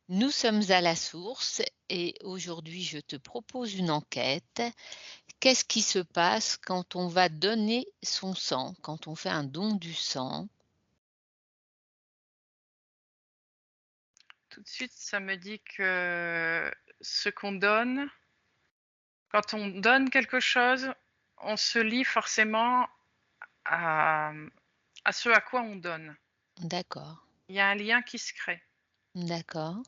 Nous sommes à la source et aujourd'hui je te propose une enquête. Qu'est-ce qui se passe quand on va donner son sang, quand on fait un don du sang? Tout de suite, ça me dit que ce qu'on donne, quand on donne quelque chose, on se lie forcément à, à ce à quoi on donne. D'accord, Il y a un lien qui se crée, d'accord,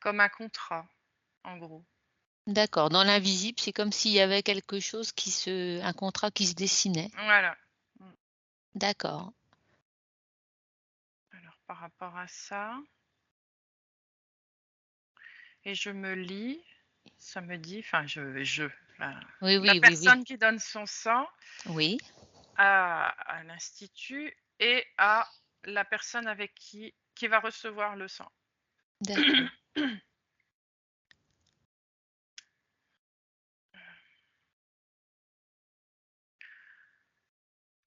comme un contrat, en gros. d'accord. Dans l'invisible, c'est comme s'il y avait quelque chose un contrat qui se dessinait. Voilà. Mm. D'accord, Alors, par rapport à ça, et je me lie, ça me dit, enfin, la, oui, la oui, oui, oui, personne qui donne son sang oui, à l'institut et à la personne avec qui va recevoir le sang. d'accord,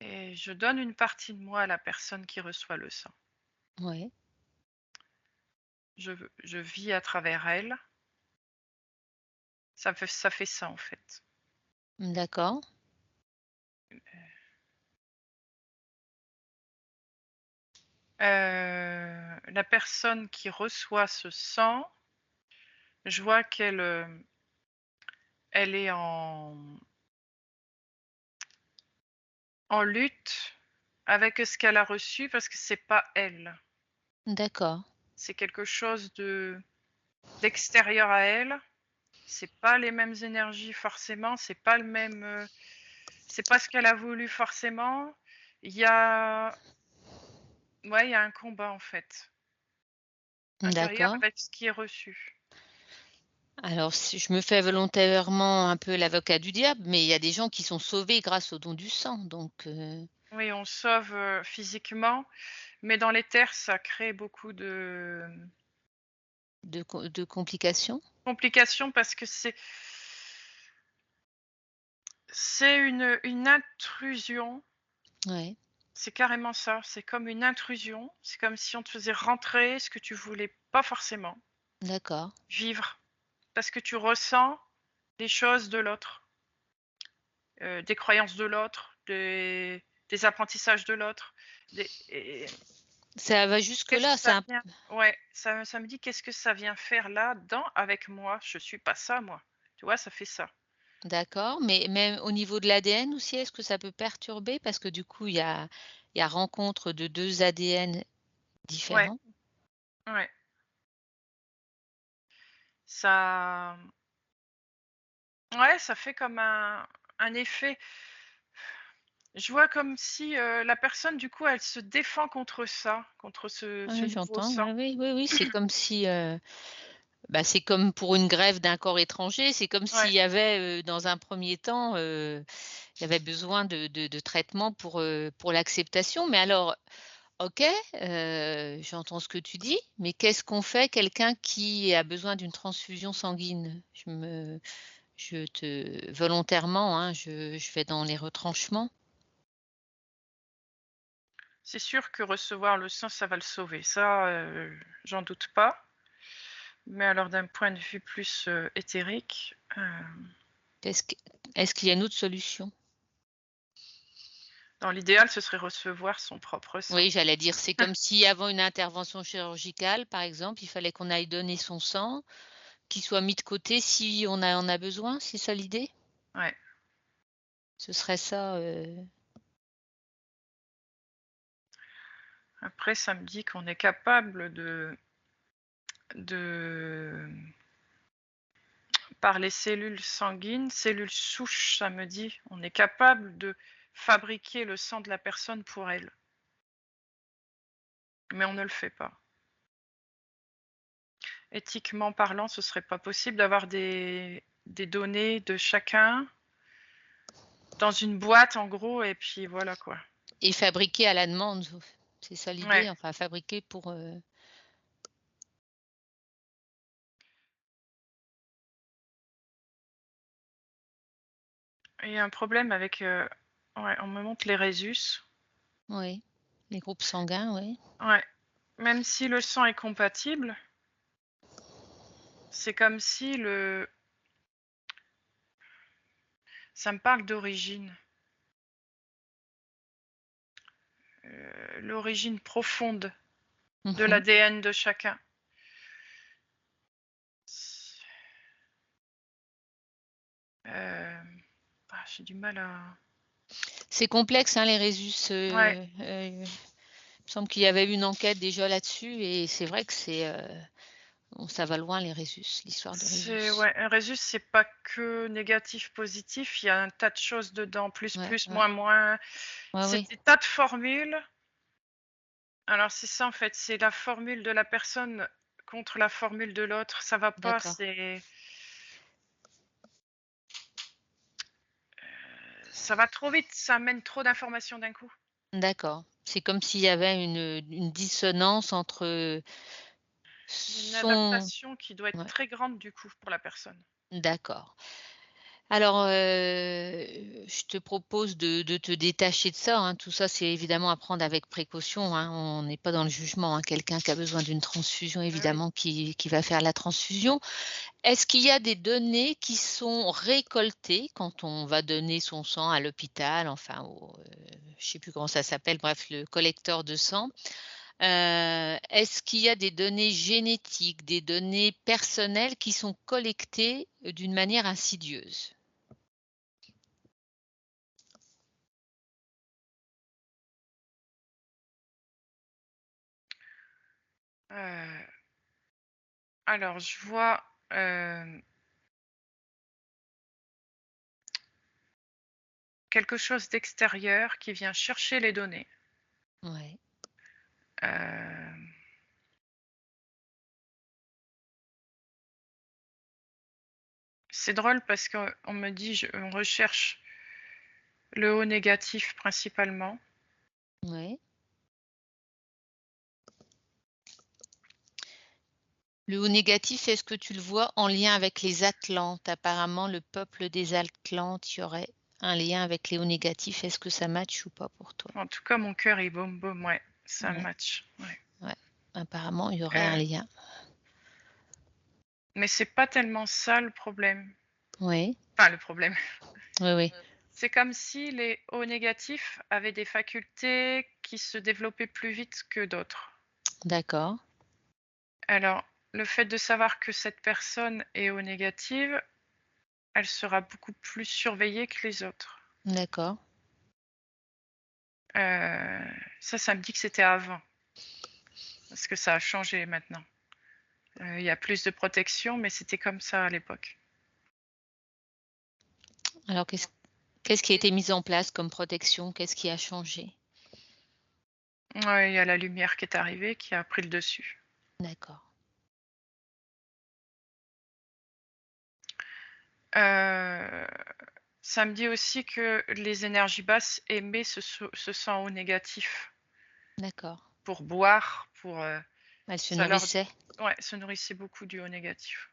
Et je donne une partie de moi à la personne qui reçoit le sang. oui, Je vis à travers elle. Ça fait ça, en fait. d'accord, La personne qui reçoit ce sang, je vois elle est en lutte avec ce qu'elle a reçu parce que c'est pas elle. d'accord, C'est quelque chose d'extérieur à elle. C'est pas les mêmes énergies forcément, c'est pas le même, c'est pas ce qu'elle a voulu forcément. Il y a Ouais, il y a un combat, en fait, intérieur d'accord. avec ce qui est reçu. Alors, si je me fais volontairement un peu l'avocat du diable, mais il y a des gens qui sont sauvés grâce au don du sang, donc Oui, on sauve, physiquement, mais dans les terres, ça crée beaucoup de de complications? complications parce que c'est une intrusion. Ouais, C'est carrément ça, c'est comme une intrusion. C'est comme si on te faisait rentrer ce que tu voulais pas forcément d'accord. vivre, parce que tu ressens les choses de l'autre, des croyances de l'autre, des apprentissages de l'autre, des et Ça va qu'est-ce que jusque-là, ça ça vient ouais, ça me dit: «Qu'est-ce que ça vient faire là-dedans avec moi? Je suis pas ça moi». Tu vois? Ça fait ça. d'accord, mais même au niveau de l'ADN aussi, est-ce que ça peut perturber? Parce que du coup, il y a rencontre de 2 ADN Ouais, différents. ouais. Ça Ouais, ça fait comme un effet. Je vois comme si, la personne du coup, elle se défend contre ça, contre ce Oui, nouveau j'entends, sang. ouais, oui, oui, oui, c'est comme si, bah, c'est comme pour une greffe d'un corps étranger, c'est comme s'il Ouais, y avait, dans un premier temps, il y avait besoin de traitement pour l'acceptation. Mais alors, OK, j'entends ce que tu dis, mais qu'est-ce qu'on fait quelqu'un qui a besoin d'une transfusion sanguine? Je te volontairement, hein, je vais dans les retranchements. c'est sûr que recevoir le sang, ça va le sauver. Ça, j'en doute pas. Mais alors d'un point de vue plus, éthérique, Est-ce que est-ce qu'il y a une autre solution? dans l'idéal, ce serait recevoir son propre sang. Oui, j'allais dire, c'est comme si avant une intervention chirurgicale, par exemple, il fallait qu'on aille donner son sang, qu'il soit mis de côté si on en a besoin, c'est ça l'idée? Ouais. Ce serait ça, Après, ça me dit qu'on est capable de par les cellules sanguines, cellules souches, ça me dit, on est capable de fabriquer le sang de la personne pour elle, mais on ne le fait pas. Éthiquement parlant, ce serait pas possible d'avoir des données de chacun dans une boîte en gros et puis voilà quoi. et fabriqué à la demande, c'est ça Ouais, l'idée? Enfin fabriqué pour, il y a un problème avec, ouais, on me montre les Rhésus. oui. Les groupes sanguins, oui. Ouais. Même si le sang est compatible, c'est comme si ça me parle d'origine. L'origine profonde de Mhm. l'ADN de chacun. J'ai du mal à... C'est complexe, hein, les résus. Ouais. Il me semble qu'il y avait eu une enquête déjà là-dessus et c'est vrai que ça va loin les résus, l'histoire de résus. Ouais, un résus, c'est pas que négatif, positif. Il y a un tas de choses dedans, plus, Ouais, plus, ouais. moins, moins. Ouais, C'est oui, des tas de formules. Alors, c'est ça, en fait. C'est la formule de la personne contre la formule de l'autre. Ça va pas, d'accord. ça va trop vite. Ça amène trop d'informations d'un coup. D'accord. C'est comme s'il y avait une dissonance entre Une son adaptation qui doit être ouais, très grande, du coup, pour la personne. d'accord. Alors, je te propose de te détacher de ça, hein. Tout ça, c'est évidemment à prendre avec précaution, hein. On n'est pas dans le jugement, hein. Quelqu'un qui a besoin d'une transfusion, Ah oui. évidemment, qui va faire la transfusion. Est-ce qu'il y a des données qui sont récoltées quand on va donner son sang à l'hôpital, enfin je sais plus comment ça s'appelle, bref, le collecteur de sang? Est-ce qu'il y a des données génétiques, des données personnelles qui sont collectées, d'une manière insidieuse? Euh, alors, je vois quelque chose d'extérieur qui vient chercher les données. Ouais, Euh, c'est drôle parce qu'on me dit on recherche le O négatif principalement. ouais. Le O négatif, est-ce que tu le vois en lien avec les Atlantes? Apparemment, le peuple des Atlantes, il y aurait un lien avec les O négatifs. Est-ce que ça match ou pas pour toi? En tout cas, mon cœur est boum boum, ouais, ça Ouais, match. Ouais. ouais. Apparemment, il y aurait un Euh, lien. mais c'est pas tellement ça le problème. Oui, Enfin, le problème. oui, oui. C'est comme si les O négatifs avaient des facultés qui se développaient plus vite que d'autres. D'accord, Alors, le fait de savoir que cette personne est O négative, elle sera beaucoup plus surveillée que les autres. d'accord. Ça me dit que c'était avant, parce que ça a changé maintenant. Il y a plus de protection, mais c'était comme ça à l'époque. Alors, qu'est-ce qui a été mis en place comme protection? Qu'est-ce qui a changé? Ouais, il y a la lumière qui est arrivée, qui a pris le dessus. D'accord, Euh, Ça me dit aussi que les énergies basses émettent ce sang au négatif d'accord. pour boire, Elle se ça leur, nourrissait? ouais, se nourrissait beaucoup du haut négatif.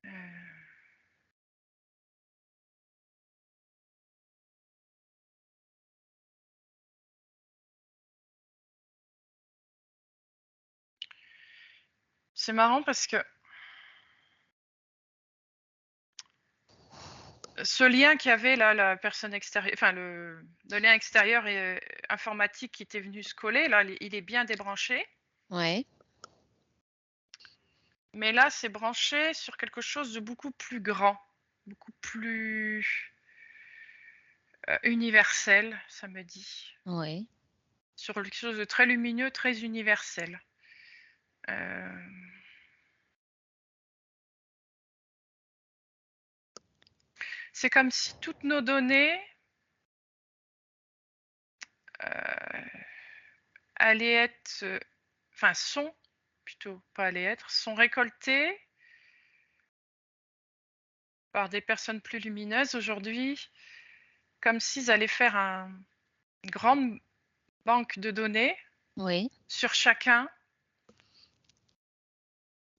Euh, c'est marrant parce que ce lien qu'il y avait là, la personne extérieure, enfin le lien extérieur et informatique qui était venu se coller, là, il est bien débranché. Ouais, Mais là, c'est branché sur quelque chose de beaucoup plus grand, beaucoup plus universel, ça me dit. ouais. Sur quelque chose de très lumineux, très universel. Euh, c'est comme si toutes nos données euh, allaient être, enfin sont, plutôt pas allaient être, sont récoltées par des personnes plus lumineuses aujourd'hui, comme s'ils allaient faire une grande banque de données Oui, sur chacun,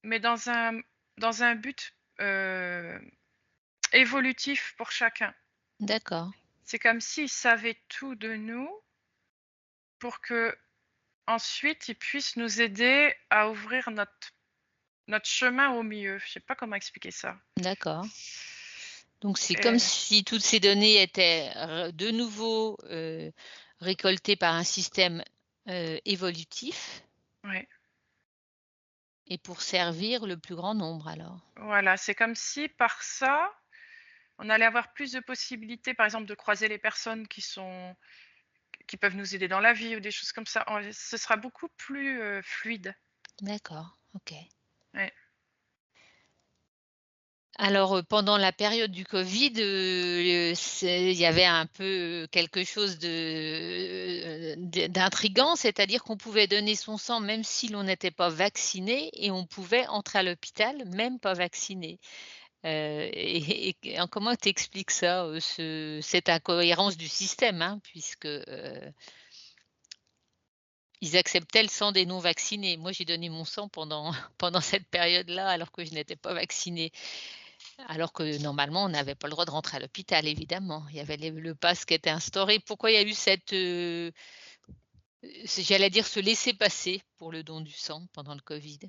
mais dans un but évolutif pour chacun. D'accord, C'est comme s'ils savaient tout de nous pour que ensuite ils puissent nous aider à ouvrir notre chemin au mieux. Je sais pas comment expliquer ça. d'accord. Donc c'est comme Et si toutes ces données étaient de nouveau récoltées par un système évolutif ouais, et pour servir le plus grand nombre alors. voilà, c'est comme si par ça, on allait avoir plus de possibilités, par exemple, de croiser les personnes qui peuvent nous aider dans la vie ou des choses comme ça. Ce sera beaucoup plus fluide. D'accord, ok. Ouais. Alors, pendant la période du covid, il y avait un peu quelque chose d'intriguant, c'est-à-dire qu'on pouvait donner son sang même si l'on n'était pas vacciné et on pouvait entrer à l'hôpital même pas vacciné. Comment tu expliques ça, cette incohérence du système, hein, puisque, ils acceptaient le sang des non vaccinés. Moi, j'ai donné mon sang pendant pendant cette période-là alors que je n'étais pas vaccinée. Alors que normalement, on n'avait pas le droit de rentrer à l'hôpital, évidemment. Il y avait le pass qui était instauré. Pourquoi il y a eu cette, j'allais dire ce laisser-passer pour le don du sang pendant le covid?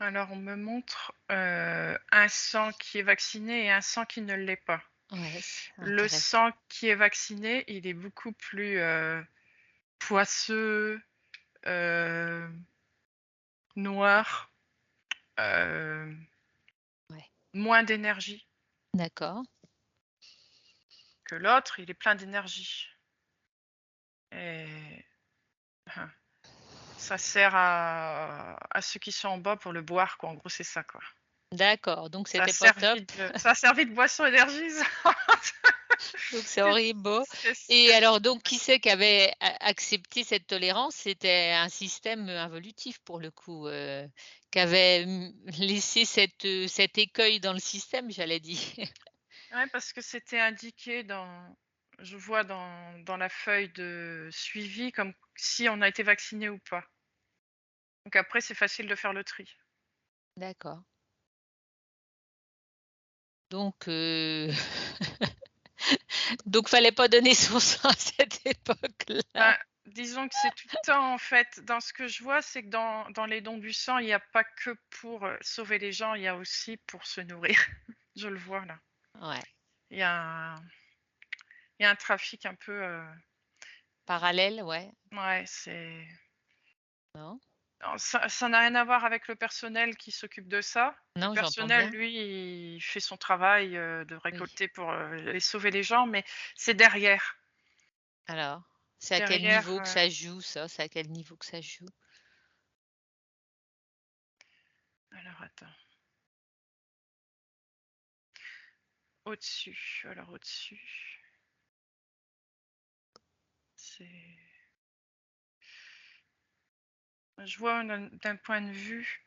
Alors, on me montre un sang qui est vacciné et un sang qui ne l'est pas. Ouais, c'est Le intéressant. sang qui est vacciné, il est beaucoup plus poisseux, euh, noir, euh, Ouais, moins d'énergie d'accord. que l'autre. Il est plein d'énergie. Et ça sert à ceux qui sont en bas pour le boire, quoi. En gros, c'est ça, quoi. D'accord, donc Ça a c'était pas top. servi ça a servi de boisson énergisante. Donc c'est horrible, bon. Et C'est alors donc qui c'est qui avait accepté cette tolérance? C'était un système involutif pour le coup, qui avait, laissé cet écueil dans le système, j'allais dire. ouais, parce que c'était indiqué je vois dans la feuille de suivi comme si on a été vacciné ou pas. Donc après, c'est facile de faire le tri. D'accord. Donc donc fallait pas donner son sang à cette époque-là. Ben, disons que c'est tout le temps, en fait, dans ce que je vois, c'est que dans les dons du sang, il n'y a pas que pour sauver les gens, il y a aussi pour se nourrir. Je le vois là. Ouais, Il y a un, il y a un trafic un peu. parallèle, ouais, Ouais, c'est. non? Non, ça n'a rien à voir avec le personnel qui s'occupe de ça. Le Non, j'entends personnel, bien. lui, il fait son travail de Oui. récolter pour et sauver les gens, mais c'est derrière. Alors, c'est à quel Derrière, niveau que ça joue ça? C'est à quel niveau que ça joue? alors attends, au-dessus. Alors au-dessus, c'est. Je vois d'un point de vue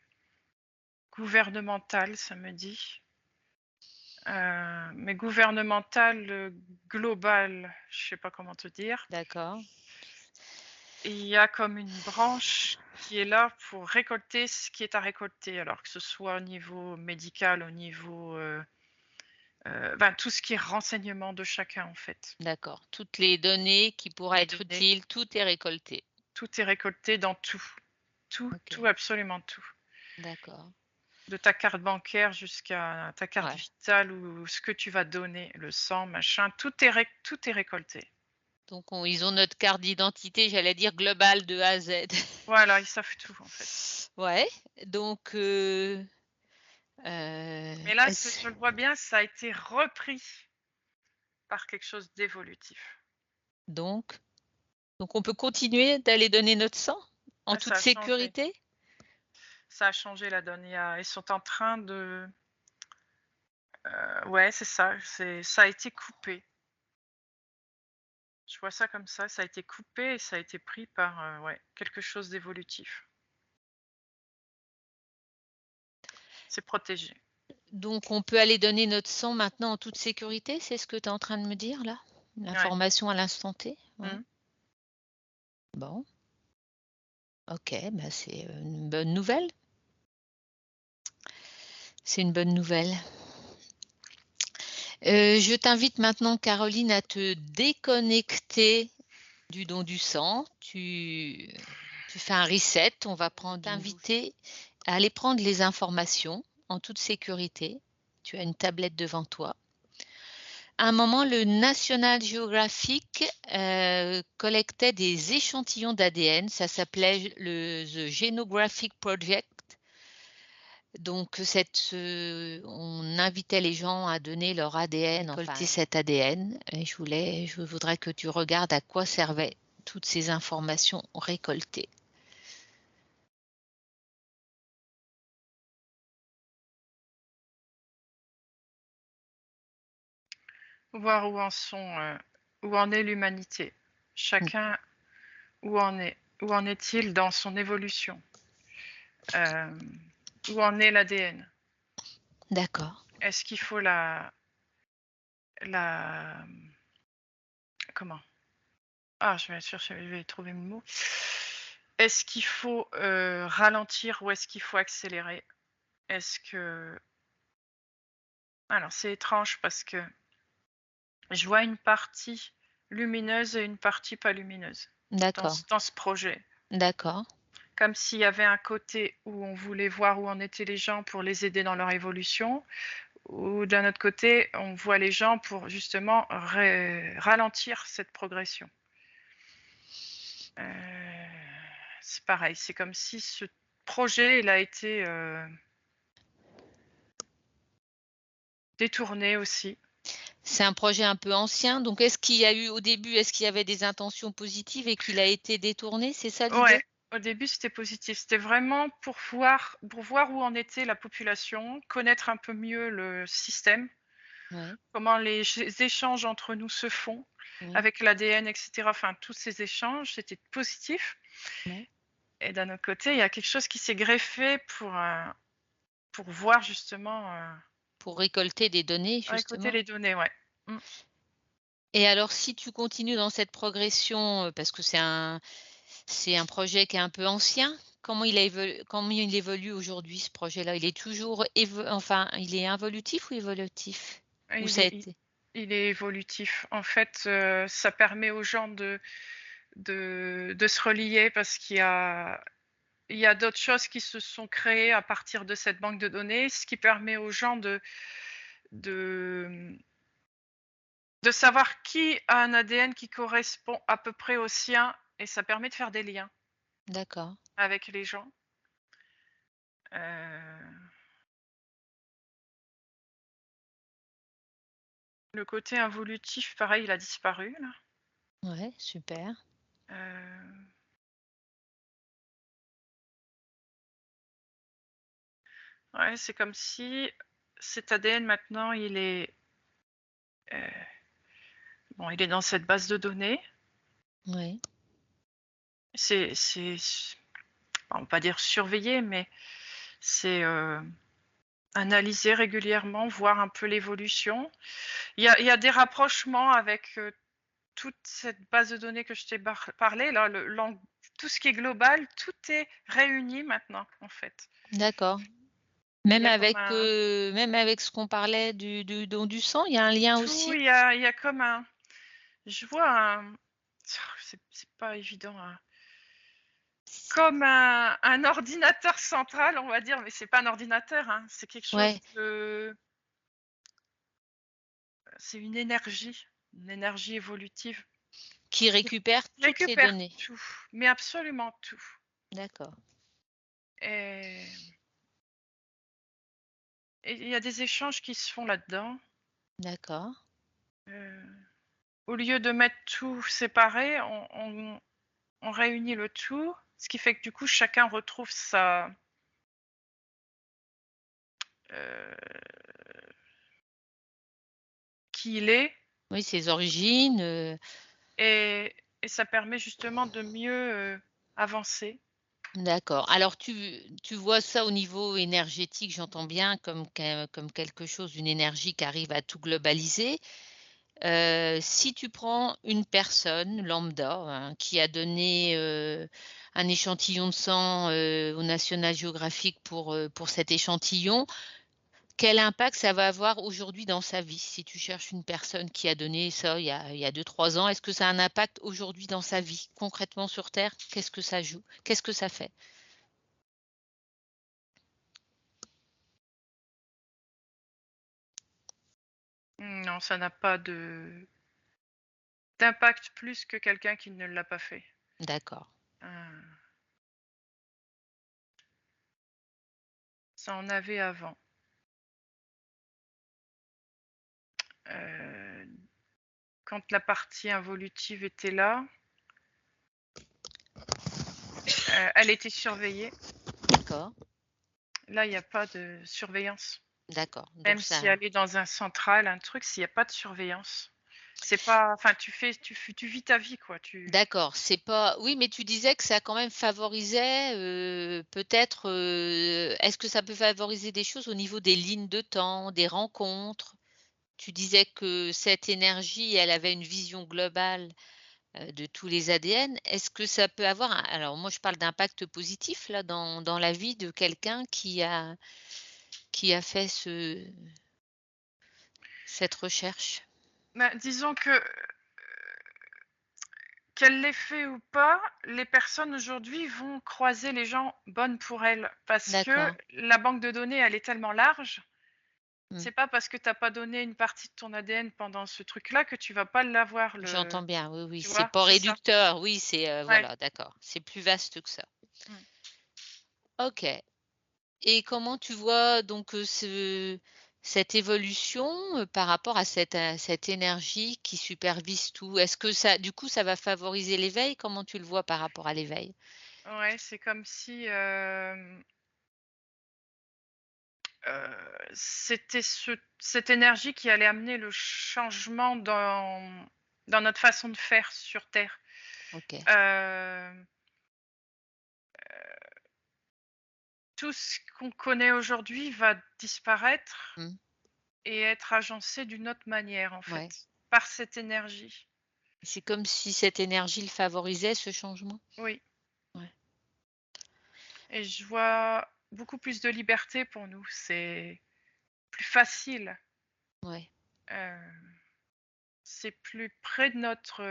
gouvernemental, ça me dit. Mais gouvernemental, global, je sais pas comment te dire. D'accord, Il y a comme une branche qui est là pour récolter ce qui est à récolter, alors que ce soit au niveau médical, au niveau, ben, tout ce qui est renseignement de chacun en fait. d'accord. Toutes les données qui pourraient Les être données, utiles, tout est récolté. tout est récolté dans tout. Tout, tout, OK, absolument tout. d'accord. De ta carte bancaire jusqu'à ta carte Ouais. vitale ou ce que tu vas donner, le sang, machin, tout est récolté. Donc ils ont notre carte d'identité, j'allais dire globale de A à Z. Voilà, ils savent tout en fait. Ouais, donc Mais là, est-ce je le vois bien, ça a été repris par quelque chose d'évolutif. donc donc on peut continuer d'aller donner notre sang en Ah, toute ça a changé. sécurité? Ça a changé la donne. Ils sont en train de. Ouais, c'est ça. Ça a été coupé. Je vois ça comme ça a été coupé et ça a été pris par ouais, quelque chose d'évolutif. C'est protégé. Donc on peut aller donner notre sang maintenant en toute sécurité, c'est ce que tu es en train de me dire là? Ouais. L'information à l'instant T? Ouais. Mmh. Bon, OK, bah, c'est, une bonne nouvelle. C'est une bonne nouvelle. Je t'invite maintenant, Caroline, à te déconnecter du don du sang. Tu fais un reset. On va t'inviter à aller prendre les informations en toute sécurité. Tu as une tablette devant toi. À un moment, le National Geographic collectait des échantillons d'ADN. Ça s'appelait le The Genographic Project. Donc, on invitait les gens à donner leur ADN, récolter cet ADN. Et je voudrais que tu regardes à quoi servaient toutes ces informations récoltées. Voir où en est l'humanité. Chacun, où en est-il dans son évolution? Où en est l'ADN? D'accord. Est-ce qu'il faut comment? Ah, je vais trouver le mot. Est-ce qu'il faut ralentir ou est-ce qu'il faut accélérer? Est-ce que... Alors, c'est étrange parce que je vois une partie lumineuse et une partie pas lumineuse D'accord. dans ce projet. D'accord. Comme s'il y avait un côté où on voulait voir où en étaient les gens pour les aider dans leur évolution, ou d'un autre côté, on voit les gens pour justement ralentir cette progression. C'est pareil, c'est comme si ce projet, il a été détourné aussi. C'est un projet un peu ancien, donc est-ce qu'il y a eu au début, est-ce qu'il y avait des intentions positives et qu'il a été détourné? C'est ça l'idée? Ouais, au début, c'était positif. C'était vraiment pour voir où en était la population, connaître un peu mieux le système, Ouais. comment les échanges entre nous se font Oui. avec l'ADN, etc. Enfin, tous ces échanges, c'était positif. Ouais. Et d'un autre côté, il y a quelque chose qui s'est greffé pour voir justement Pour récolter des données, récolter justement. les données, ouais. Et alors, si tu continues dans cette progression, parce que c'est un projet qui est un peu ancien, comment il évolue aujourd'hui, ce projet-là? Il est toujours il est involutif ou évolutif? Ou Il ça a est, été il est évolutif. En fait, ça permet aux gens de se relier parce il y a d'autres choses qui se sont créées à partir de cette banque de données, ce qui permet aux gens de savoir qui a un ADN qui correspond à peu près au sien, et ça permet de faire des liens D'accord. avec les gens. Le côté involutif, pareil, il a disparu là. Ouais, super. Ouais, c'est comme si cet ADN maintenant, il est il est dans cette base de données. Oui. C'est on va pas dire surveillé, mais c'est analyser régulièrement, voir un peu l'évolution. Il y a des rapprochements avec toute cette base de données que je t'ai parlé, là, tout ce qui est global, tout est réuni maintenant, en fait. D'accord. Il Même y a comme même avec ce qu'on parlait du don du sang, il y a un lien tout, aussi? il y a comme je vois c'est pas évident, comme un ordinateur central, on va dire, mais c'est pas un ordinateur, hein, c'est quelque chose Ouais, c'est une énergie évolutive qui qui récupère toutes les récupère données. tout, mais absolument tout. D'accord. Et il y a des échanges qui se font là-dedans. D'accord. Au lieu de mettre tout séparé, on réunit le tout, ce qui fait que du coup, chacun retrouve qui il est, Oui, ses origines, et ça permet justement de mieux avancer. d'accord. Alors tu vois ça au niveau énergétique, j'entends bien, comme quelque chose, une énergie qui arrive à tout globaliser. Si tu prends une personne lambda, hein, qui a donné, un échantillon de sang, au National Geographic pour cet échantillon, quel impact ça va avoir aujourd'hui dans sa vie? Si tu cherches une personne qui a donné ça il y a 2-3 ans, est-ce que ça a un impact aujourd'hui dans sa vie? Concrètement sur terre, qu'est-ce que ça joue? Qu'est-ce que ça fait? Non, ça n'a pas d'impact plus que quelqu'un qui ne l'a pas fait. D'accord, Heu, Ça en avait avant. Heu, Quand la partie involutive était là, elle était surveillée. d'accord, Là, il y a pas de surveillance. d'accord, donc Même si ça elle est dans un central, un truc, s'il y a pas de surveillance, c'est pas enfin, tu vis ta vie, quoi, tu d'accord, c'est pas oui, mais tu disais que ça quand même favorisait, peut-être, est-ce que ça peut favoriser des choses au niveau des lignes de temps, des rencontres? Tu disais que cette énergie, elle avait une vision globale, de tous les ADN. Est-ce que ça peut avoir un alors moi je parle d'impact positif là dans la vie de quelqu'un qui a fait cette recherche? bah, disons que, qu'elle l'ait fait ou pas, les personnes aujourd'hui vont croiser les gens bonnes pour elles. Parce que D'accord. la banque de données, elle est tellement large, Mmh. c'est pas parce que tu as pas donné une partie de ton ADN pendant ce truc-là que tu vas pas l'avoir J'entends bien, oui, oui, tu c'est vois? pas C'est ça. réducteur, oui, c'est, Ouais. voilà, d'accord, c'est plus vaste que ça. Mmh. OK et comment tu vois donc, cette évolution, par rapport à cette énergie qui supervise tout? Est-ce que ça du coup, ça va favoriser l'éveil? Comment tu le vois par rapport à l'éveil? Ouais, c'est comme si, c'était cette énergie qui allait amener le changement dans notre façon de faire sur terre. OK. Hem, Tout ce qu'on connaît aujourd'hui va disparaître Mmh. et être agencé d'une autre manière, en Ouais. fait, par cette énergie. C'est comme si cette énergie le favorisait, ce changement? Oui, Ouais, et je vois beaucoup plus de liberté pour nous. C'est plus facile, ouais. heu, c'est plus près de notre,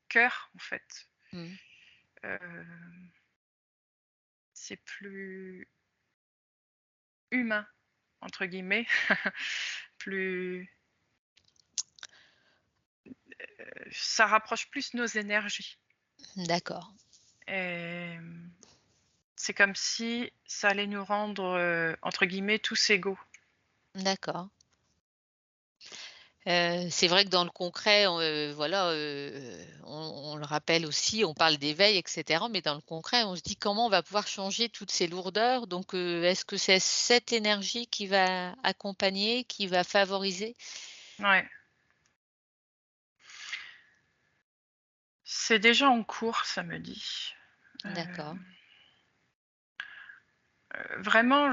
cœur, en fait. Mmh. Heu, c'est plus «humain» entre guillemets, plus, ça rapproche plus nos énergies. D'accord, Hem, c'est comme si ça allait nous rendre, entre guillemets «tous égaux». d'accord. C'est vrai que dans le concret, voilà, on le rappelle aussi, on parle d'éveil et cetera, mais dans le concret, on se dit: «Comment on va pouvoir changer toutes ces lourdeurs?» donc est-ce que c'est cette énergie qui va accompagner, qui va favoriser? Ouais, c'est déjà en cours samedi. D'accord, Vraiment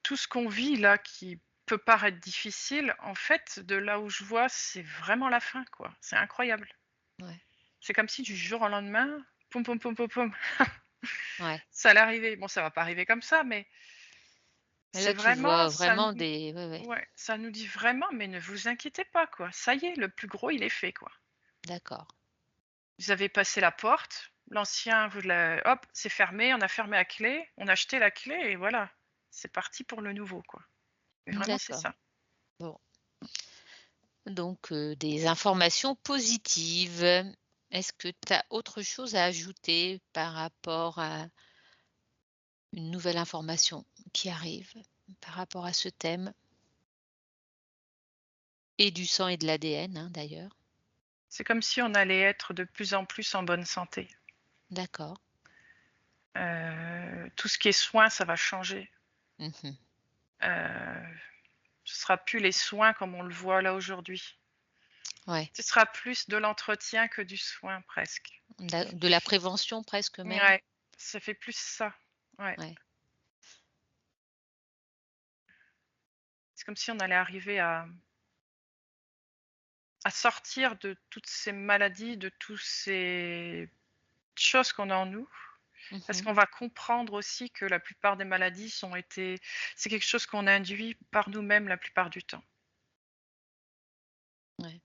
tout ce qu'on vit là qui peut paraître difficile, en fait, de là où je vois, c'est vraiment la fin, quoi. C'est incroyable. ouais, C'est comme si du jour au lendemain, poum, poum, poum, poum, poum, ouais. ça allait arriver. Bon, ça va pas arriver comme ça, mais Mais c'est là, tu vraiment vois ça vraiment nous des ouais, ouais, ouais, ça nous dit vraiment: «Mais ne vous inquiétez pas, quoi. Ça y est, le plus gros, il est fait, quoi. d'accord, Vous avez passé la porte, l'ancien, vous l'a hop, c'est fermé, on a fermé à clé, on a jeté la clé et voilà. C'est parti pour le nouveau, quoi». Mais vraiment, c'est d'accord. ça. Bon, donc des informations positives. Est-ce que tu as autre chose à ajouter par rapport à une nouvelle information qui arrive par rapport à ce thème et du sang et de l'ADN, hein, d'ailleurs. C'est comme si on allait être de plus en plus en bonne santé. D'accord. Tout ce qui est soins, ça va changer. Mmh. Heu, Ce sera plus les soins comme on le voit là aujourd'hui. Ouais, Ce sera plus de l'entretien que du soin presque. de la prévention presque même? Ouais, ça fait plus ça. Ouais. Ouais, C'est comme si on allait arriver à sortir de toutes ces maladies, de toutes ces choses qu'on a en nous Parce Mmh. qu'on va comprendre aussi que la plupart des maladies c'est quelque chose qu'on induit par nous-mêmes la plupart du temps. Ouais,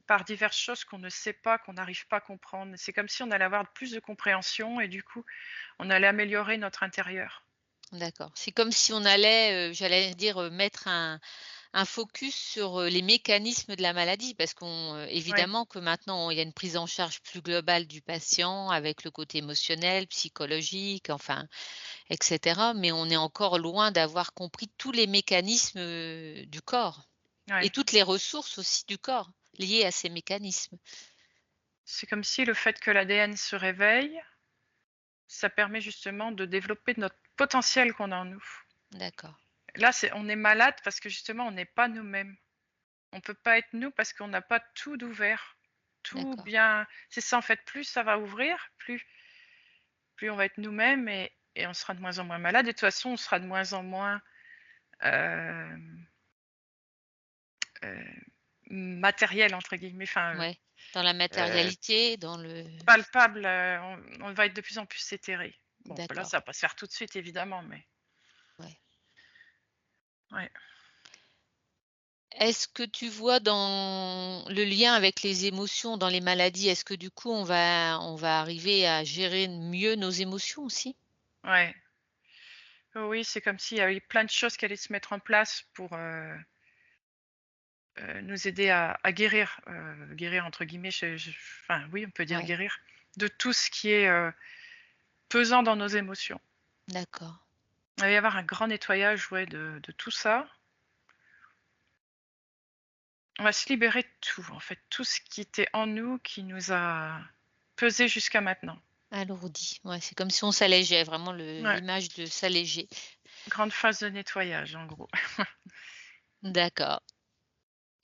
Par diverses choses qu'on ne sait pas, qu'on n'arrive pas à comprendre. C'est comme si on allait avoir plus de compréhension et du coup, on allait améliorer notre intérieur. d'accord. C'est comme si on allait, j'allais dire, mettre un focus sur, les mécanismes de la maladie parce Ouais, évidemment que maintenant il y a une prise en charge plus globale du patient avec le côté émotionnel, psychologique, enfin et cetera, mais on est encore loin d'avoir compris tous les mécanismes, du corps et ouais. toutes les ressources aussi du corps liées à ces mécanismes. C'est comme si le fait que l'ADN se réveille, ça permet justement de développer notre potentiel qu'on a en nous. D'accord, Là, on est malade parce que justement, on n'est pas nous-mêmes. On peut pas être nous parce qu'on n'a pas tout d'ouvert, tout d'accord. bien. C'est ça en fait, plus ça va ouvrir, plus on va être nous-mêmes et on sera de moins en moins malade. Et de toute façon, on sera de moins en moins euh, euh, matériel, entre guillemets, enfin, Ouais, dans la euh, matérialité, dans le palpable. On va être de plus en plus éthéré. Bon, là, d'accord, ça va pas se faire tout de suite, évidemment, mais ouais. ouais. Est-ce que tu vois dans le lien avec les émotions dans les maladies, est-ce que du coup on va arriver à gérer mieux nos émotions aussi? Ouais. Oui, c'est comme s'il y avait plein de choses qui allaient se mettre en place pour nous aider à guérir, guérir entre guillemets, enfin oui, on peut dire Ouais, guérir, de tout ce qui est pesant dans nos émotions. d'accord. Il va y avoir un grand nettoyage, ouais, de tout ça. On va se libérer de tout, en fait, tout ce qui était en nous, qui nous a pesé jusqu'à maintenant. Alourdi, ouais, c'est comme si on s'allégeait, vraiment Ouais, l'image de s'alléger. grande phase de nettoyage, en gros. D'accord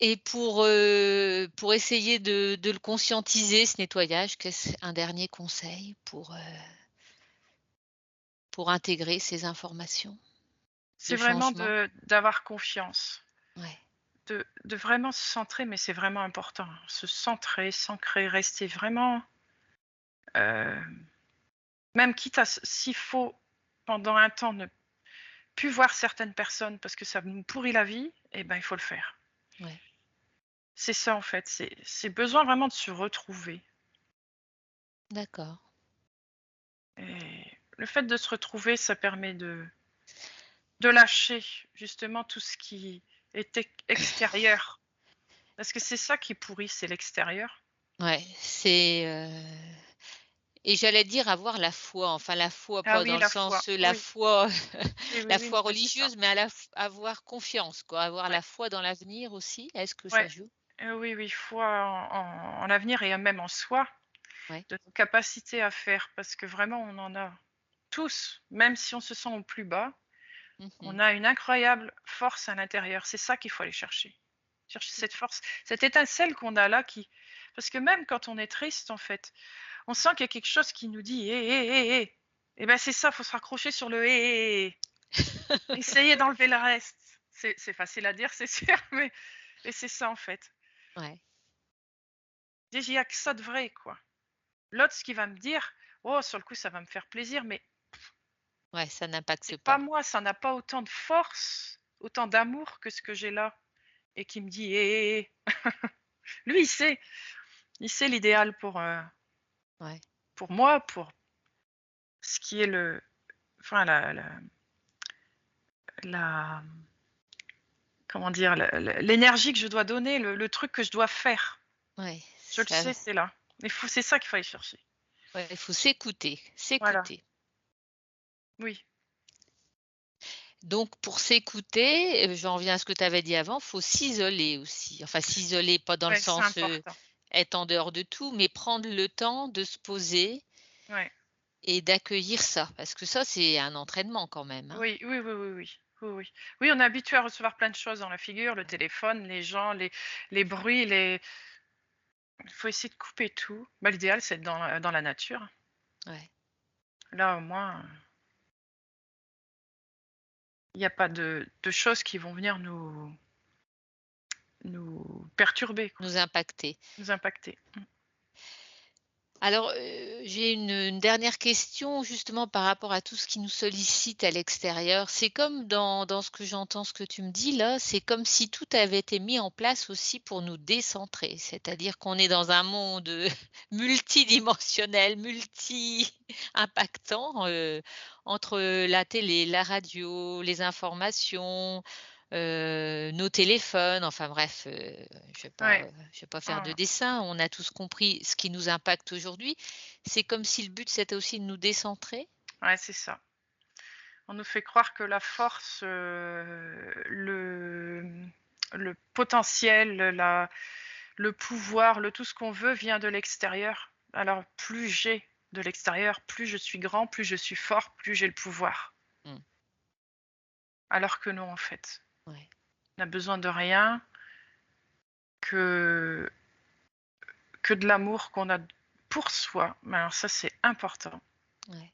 et pour essayer de le conscientiser ce nettoyage, qu'est-ce un dernier conseil pour intégrer ces informations de C'est vraiment changement? d'avoir confiance, Ouais, de vraiment se centrer, mais c'est vraiment important. Se centrer, s'ancrer, rester vraiment, euh, même quitte à, s'il faut, pendant un temps, ne plus voir certaines personnes parce que ça nous pourrit la vie, eh ben, il faut le faire. ouais, C'est ça, en fait. C'est besoin vraiment de se retrouver. d'accord. Et le fait de se retrouver, ça permet de lâcher justement tout ce qui est extérieur. Parce que c'est ça qui pourrit, c'est l'extérieur. Ouais, et j'allais dire avoir la foi, enfin la foi Ah pas oui, dans le la foi. sens, la Oui, foi oui, oui, la oui, foi non, mais c'est ça. religieuse, mais avoir confiance quoi, avoir Ouais, la foi dans l'avenir aussi. Est-ce que ça ouais. joue? Oui, oui, foi en l'avenir et même en soi, Ouais. de nos capacités à faire, parce que vraiment, on en a tous, même si on se sent au plus bas, on Mmh. a une incroyable force à l'intérieur. C'est ça qu'il faut aller chercher. Chercher cette force, cette étincelle qu'on a là qui parce que même quand on est triste, en fait, on sent qu'il y a quelque chose qui nous dit: «Hé, hé, hé, hé!» et ben, c'est ça, faut se raccrocher sur le «hé, hé, hé!» Essayer d'enlever le reste. C'est facile à dire, c'est sûr, mais c'est ça, en fait. Ouais, Il y a que ça de vrai, quoi. L'autre, ce qu'il va me dire, oh, sur le coup, ça va me faire plaisir, mais ouais, ça n'impacte c'est pas pas. moi, ça n'a pas autant de force, autant d'amour que ce que j'ai là et qui me dit: «Hé, hé, hé!» Lui, il sait l'idéal Ouais. pour moi, pour ce qui est enfin, la comment dire? L'énergie que je dois donner, le truc que je dois faire. Ouais, Je le sais, c'est là. C'est ça qu'il faut aller chercher. ouais, il faut s'écouter, Voilà, s'écouter. oui, Donc pour s'écouter, j'en reviens à ce que tu avais dit avant, faut s'isoler aussi. Enfin s'isoler, pas dans le ouais, c'est sens, important. être en dehors de tout, mais prendre le temps de se poser Ouais. et d'accueillir ça, parce que ça, c'est un entraînement quand même, hein. Oui, oui, oui, oui, oui. Oui, oui. Oui, on est habitué à recevoir plein de choses dans la figure, le téléphone, les gens, les bruits, il faut essayer de couper tout. Bah, l'idéal, c'est d'être dans la nature. Ouais. Là, au moins, il n'y a pas de choses qui vont venir nous perturber, quoi, Nous impacter. nous impacter. Alors, j'ai une dernière question justement par rapport à tout ce qui nous sollicite à l'extérieur. C'est comme dans ce que j'entends, ce que tu me dis là, c'est comme si tout avait été mis en place aussi pour nous décentrer. C'est-à-dire qu'on est dans un monde, multidimensionnel, multi-impactant, entre la télé, la radio, les informations, nos téléphones, enfin bref, Ouais. je vais pas faire de Mmh. dessin. On a tous compris ce qui nous impacte aujourd'hui. C'est comme si le but, c'était aussi de nous décentrer? Ouais, c'est ça. On nous fait croire que la force, le potentiel, le pouvoir, le tout ce qu'on veut vient de l'extérieur. Alors plus j'ai de l'extérieur, plus je suis grand, plus je suis fort, plus j'ai le pouvoir. Mmh, Alors que non, en fait. ouais, On n'a besoin de rien que que de l'amour qu'on a pour soi. Mais alors ça, c'est important ouais.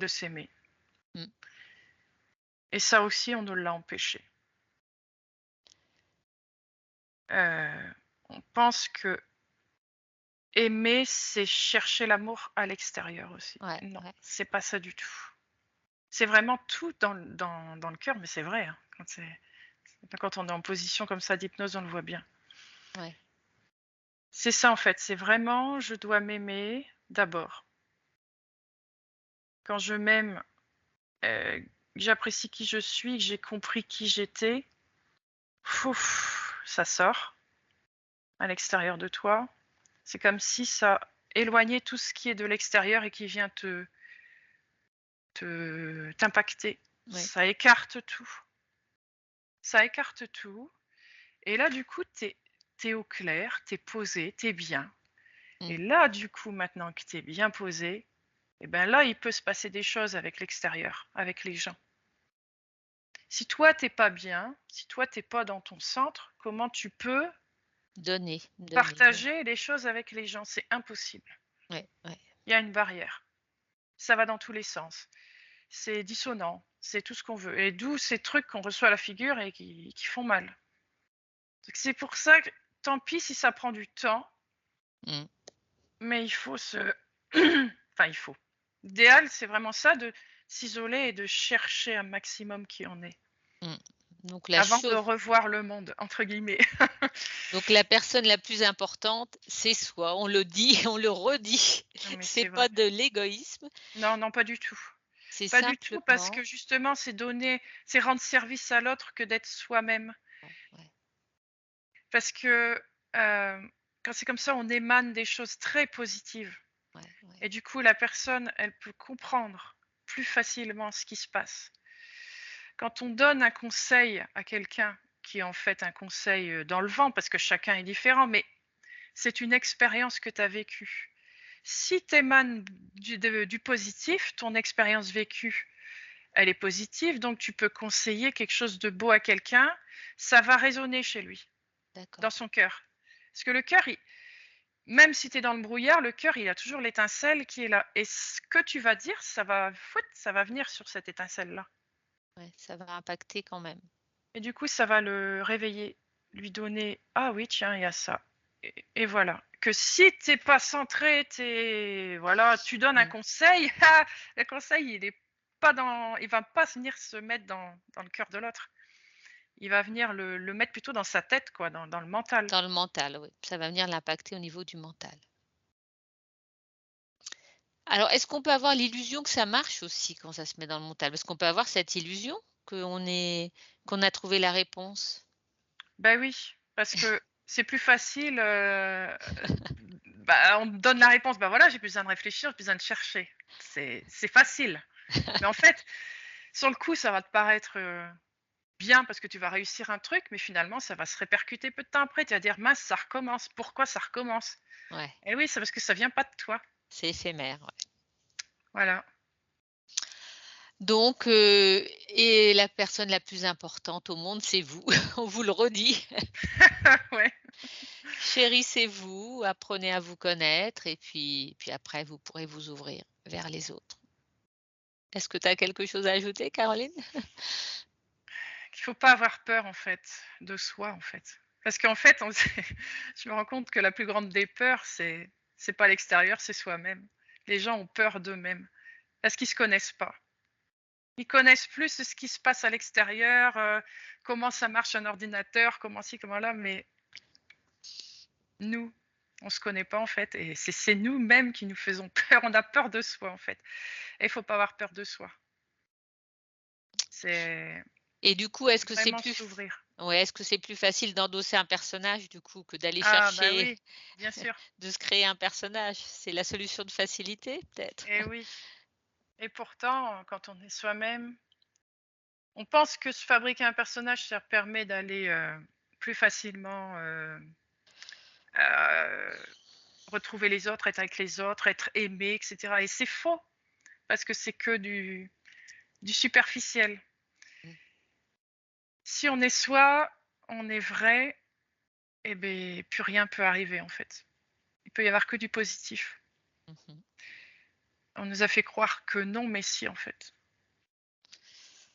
de s'aimer. Mmh, Et ça aussi, on nous l'a empêché. On pense que aimer, c'est chercher l'amour à l'extérieur aussi. ouais, Non, ouais. c'est pas ça du tout. C'est vraiment tout dans le cœur, mais c'est vrai, hein, quand on est en position comme ça d'hypnose, on le voit bien. Ouais. C'est ça en fait, c'est vraiment je dois m'aimer d'abord. Quand je m'aime, que j'apprécie qui je suis, que j'ai compris qui j'étais, ça sort à l'extérieur de toi. C'est comme si ça éloignait tout ce qui est de l'extérieur et qui vient t'impacter. Ouais. Ça écarte tout. Ça écarte tout. Et là, du coup, t'es au clair, t'es posé, t'es bien. Et Mmh. là, du coup, maintenant que t'es bien posé, et ben là, il peut se passer des choses avec l'extérieur, avec les gens. Si toi, t'es pas bien, si toi, t'es pas dans ton centre, comment tu peux Donner, donner, ouais. partager les choses avec les gens? C'est impossible. Ouais, ouais. Il y a une barrière. Ça va dans tous les sens. C'est dissonant, c'est tout ce qu'on veut. Et d'où ces trucs qu'on reçoit à la figure et qui font mal. C'est pour ça que tant pis si ça prend du temps, Mmh, mais il faut se enfin il faut. L'idéal, c'est vraiment ça, de s'isoler et de chercher un maximum qui en est, mmh. Donc la avant de chose revoir le monde entre guillemets. donc la personne la plus importante, c'est soi. On le dit, on le redit. Non mais C'est c'est vrai. pas de l'égoïsme, Non, non, pas du tout. c'est Pas du tout parce simplement que justement, c'est rendre service à l'autre que d'être soi-même. ouais, ouais, Parce que, quand c'est comme ça, on émane des choses très positives ouais, ouais. et du coup, la personne, elle peut comprendre plus facilement ce qui se passe. Quand on donne un conseil à quelqu'un qui est en fait un conseil, dans le vent parce que chacun est différent, mais c'est une expérience que tu as vécue. Si tu émanes du positif, ton expérience vécue, elle est positive, donc tu peux conseiller quelque chose de beau à quelqu'un, ça va résonner chez lui, dans D'accord. son cœur. Parce que le cœur, même si tu es dans le brouillard, le cœur, il a toujours l'étincelle qui est là. Et ce que tu vas dire, ça va venir sur cette étincelle-là. Ouais, ça va impacter quand même. Et du coup, ça va le réveiller, lui donner, ah oui, tiens, il y a ça. Et voilà. Que si t'es pas centré, voilà, tu donnes un Mmh. conseil, le conseil, il va pas venir se mettre dans le cœur de l'autre. Il va venir le mettre plutôt dans sa tête, quoi, dans le mental. Dans le mental, oui. Ça va venir l'impacter au niveau du mental. Alors, est-ce qu'on peut avoir l'illusion que ça marche aussi quand ça se met dans le mental? Parce qu'on peut avoir cette illusion qu'on a trouvé la réponse? Ben oui, parce que c'est plus facile, bah, on te donne la réponse, bah voilà, j'ai plus besoin de réfléchir, j'ai plus besoin de chercher. C'est facile. Mais en fait, sur le coup, ça va te paraître, bien parce que tu vas réussir un truc, mais finalement, ça va se répercuter peu de temps après. Tu vas dire: «Mince, ça recommence. Pourquoi ça recommence?» Ouais, Eh oui, c'est parce que ça vient pas de toi. c'est éphémère, ouais. Voilà. Donc et la personne la plus importante au monde, c'est vous. On vous le redit. Ouais. Chérissez-vous, apprenez à vous connaître et puis après vous pourrez vous ouvrir vers les autres. Est-ce que tu as quelque chose à ajouter, Caroline? Il faut pas avoir peur, en fait, de soi, en fait. Parce qu'en fait, je me rends compte que la plus grande des peurs, C'est pas l'extérieur, c'est soi-même. Les gens ont peur d'eux-mêmes parce qu'ils se connaissent pas. Ils connaissent plus ce qui se passe à l'extérieur, comment ça marche un ordinateur, comment ci, comment là, mais nous, on se connaît pas en fait, et c'est nous-mêmes qui nous faisons peur. On a peur de soi en fait, et il faut pas avoir peur de soi. C'est Et du coup, est-ce que c'est vraiment plus s'ouvrir. ouais, est-ce que c'est plus facile d'endosser un personnage du coup que d'aller Ah bah chercher oui, bien sûr. de se créer un personnage? C'est la solution de facilité peut-être? Et oui. Et pourtant, quand on est soi-même, on pense que se fabriquer un personnage, ça permet d'aller plus facilement retrouver les autres, être avec les autres, être aimé, etc. Et c'est faux, parce que c'est que du superficiel. Mmh. Si on est soi, on est vrai, et ben plus rien peut arriver en fait. Il peut y avoir que du positif. Mmh. On nous a fait croire que non, mais si en fait.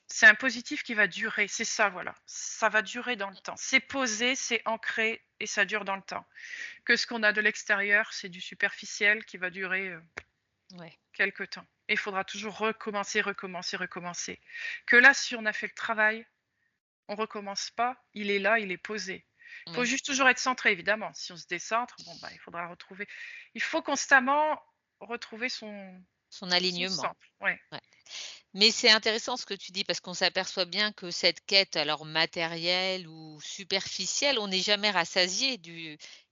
C'est un positif qui va durer, c'est ça, voilà. Ça va durer dans le temps. C'est posé, c'est ancré et ça dure dans le temps. Que ce qu'on a de l'extérieur, c'est du superficiel qui va durer Ouais. quelque temps. Et il faudra toujours recommencer, recommencer, recommencer. Que là, si on a fait le travail, on recommence pas, il est là, il est posé. Il faut Oui. juste toujours être centré, évidemment. Si on se décentre, bon, bah, il faudra retrouver. Il faut constamment retrouver Son son alignement. centre. Ouais. Ouais. Mais c'est intéressant ce que tu dis parce qu'on s'aperçoit bien que cette quête, alors matérielle ou superficielle, on n'est jamais rassasié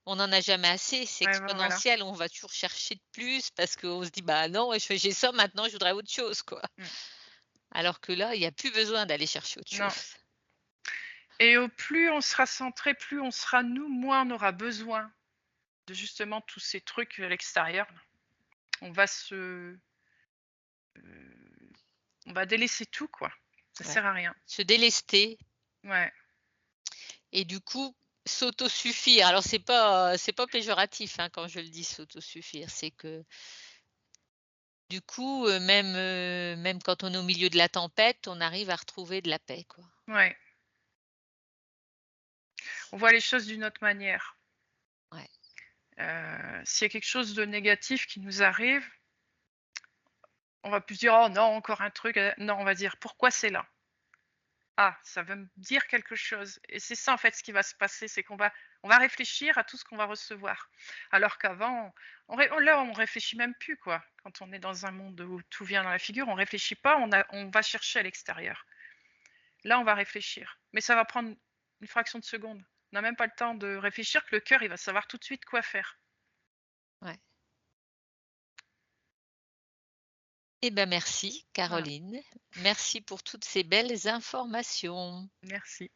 on n'en a jamais assez, c'est Ouais, ouais, voilà. exponentiel, on va toujours chercher de plus parce qu'on se dit: «Bah non, j'ai ça maintenant, je voudrais autre chose, quoi». Mm. Alors que là, il y a plus besoin d'aller chercher autre Non. chose. Et au plus on sera centré, plus on sera nous, moins on aura besoin de justement tous ces trucs à l'extérieur. On va on va délaisser tout, quoi. Ça Ouais. sert à rien. Se délester Ouais. et du coup, s'autosuffire. Alors c'est pas péjoratif, hein, quand je le dis s'autosuffire, c'est que du coup, même quand on est au milieu de la tempête, on arrive à retrouver de la paix, quoi. Ouais. On voit les choses d'une autre manière. Ouais. S'il y a quelque chose de négatif qui nous arrive, on va plus dire: «Oh non, encore un truc», non, on va dire: «Pourquoi c'est là? Ah, ça veut me dire quelque chose», et c'est ça, en fait, ce qui va se passer, c'est qu'on va réfléchir à tout ce qu'on va recevoir. Alors qu'avant, on réfléchit même plus, quoi. Quand on est dans un monde où tout vient dans la figure, on réfléchit pas, on va chercher à l'extérieur. Là, on va réfléchir, mais ça va prendre une fraction de seconde. On n'a même pas le temps de réfléchir que le cœur, il va savoir tout de suite quoi faire. Ouais. Eh ben, merci Voilà, Caroline. Merci pour toutes ces belles informations. merci.